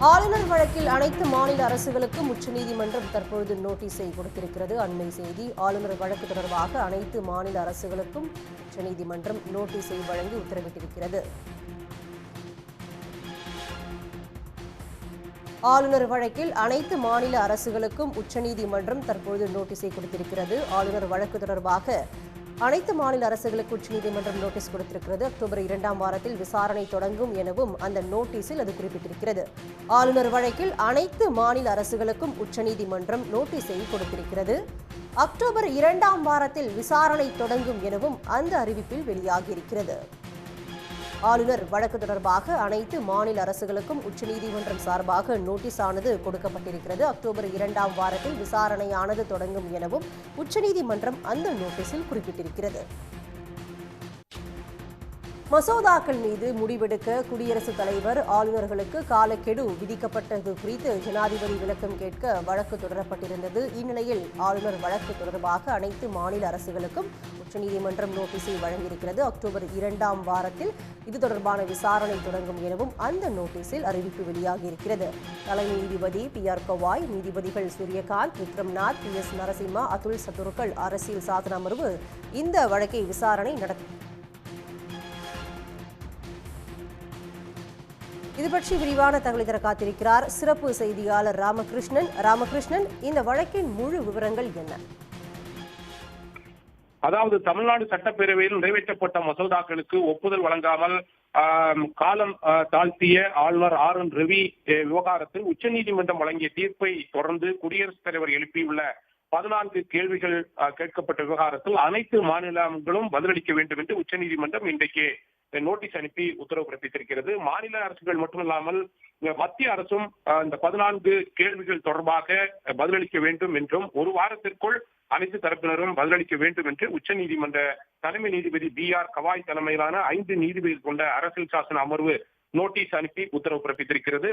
ஆளுநர் வழக்கில் அனைத்து மாநில அரசுகளுக்கும் உச்சநீதிமன்றம் தற்பொழுது நோட்டீஸை கொடுத்திருக்கிறது. அண்மை செய்தி. ஆளுநர் வழக்கு தொடர்பாக அனைத்து மாநில அரசுகளுக்கும் உச்சநீதிமன்றம் நோட்டீஸை வழங்கி உத்தரவிட்டிருக்கிறது. ஆளுநர் வழக்கில் அனைத்து மாநில அரசுகளுக்கும் உச்சநீதிமன்றம் தற்பொழுது நோட்டீஸை கொடுத்திருக்கிறது. ஆளுநர் வழக்கு தொடர்பாக அனைத்து மாநில அரசுகளுக்கு உச்சநீதிமன்றம் நோட்டீஸ் கொடுத்திருக்கிறது. அக்டோபர் 2ஆம் வாரத்தில் விசாரணை தொடங்கும் எனவும் அந்த நோட்டீஸில் அது குறிப்பிட்டிருக்கிறது. ஆளுநர் வழக்கில் அனைத்து மாநில அரசுகளுக்கும் உச்சநீதிமன்றம் நோட்டீஸை கொடுத்திருக்கிறது. அக்டோபர் 2ஆம் வாரத்தில் விசாரணை தொடங்கும் எனவும் அந்த அறிவிப்பில் வெளியாகியிருக்கிறது. ஆளுநர் வழக்கு தொடர்பாக அனைத்து மாநில அரசுகளுக்கும் உச்சநீதிமன்றம் சார்பாக நோட்டீஸ் ஆனது கொடுக்கப்பட்டிருக்கிறது. அக்டோபர் 2ஆம் வாரத்தில் விசாரணையானது தொடங்கும் எனவும் உச்சநீதிமன்றம் அந்த நோட்டீஸில் குறிப்பிட்டிருக்கிறது. மசோதாக்கள் மீது முடிவெடுக்க குடியரசுத் தலைவர் ஆளுநர்களுக்கு காலக்கெடு விதிக்கப்பட்டது குறித்து ஜனாதிபதி விளக்கம் கேட்க வழக்கு தொடரப்பட்டிருந்தது. இந்நிலையில் ஆளுநர் வழக்கு தொடர்பாக அனைத்து மாநில அரசுகளுக்கும் உச்சநீதிமன்றம் நோட்டீஸை வழங்கியிருக்கிறது. அக்டோபர் 2ஆம் வாரத்தில் இது தொடர்பான விசாரணை தொடங்கும் எனவும் அந்த நோட்டீஸில் அறிவிப்பு வெளியாகியிருக்கிறது. தலைமை நீதிபதி PR கவாய், நீதிபதிகள் சூரியகாந்த், விக்ரம்நாத், PS நரசிம்மா, அதுல் சத்துருக்கள் அரசியல் சாசன அமர்வு இந்த வழக்கை விசாரணை நடத்தி இது பற்றி விரிவான தகவலை தர காத்திருக்கிறார் சிறப்பு செய்தியாளர் ராமகிருஷ்ணன். இந்த வழக்கின் முழு விவரங்கள் என்ன? அதாவது தமிழ்நாடு சட்டப்பேரவையில் நிறைவேற்றப்பட்ட மசோதாக்களுக்கு ஒப்புதல் வழங்காமல் காலம் தாழ்த்திய ஆளுநர் RN ரவி விவகாரத்தில் உச்சநீதிமன்றம் வழங்கிய தீர்ப்பை தொடர்ந்து குடியரசுத் தலைவர் எழுப்பியுள்ள 14 கேள்விகள் கேட்கப்பட்ட விவகாரத்தில் அனைத்து மாநிலங்களும் பதிலளிக்க வேண்டும் என்று உச்சநீதிமன்றம் இன்றைக்கு நோட்டீஸ் அனுப்பி உத்தரவு பிறப்பித்திருக்கிறது. மாநில அரசுகள் மட்டுமல்லாமல் மத்திய அரசும் இந்த 14 கேள்விகள் தொடர்பாக பதிலளிக்க வேண்டும் என்றும் ஒரு வாரத்திற்குள் அனைத்து தரப்பினரும் பதிலளிக்க வேண்டும் என்று உச்சநீதிமன்ற தலைமை நீதிபதி BR கவாய் தலைமையிலான 5 நீதிபதிகள் கொண்ட அரசியல் சாசன அமர்வு நோட்டீஸ் அனுப்பி உத்தரவு பிறப்பித்திருக்கிறது.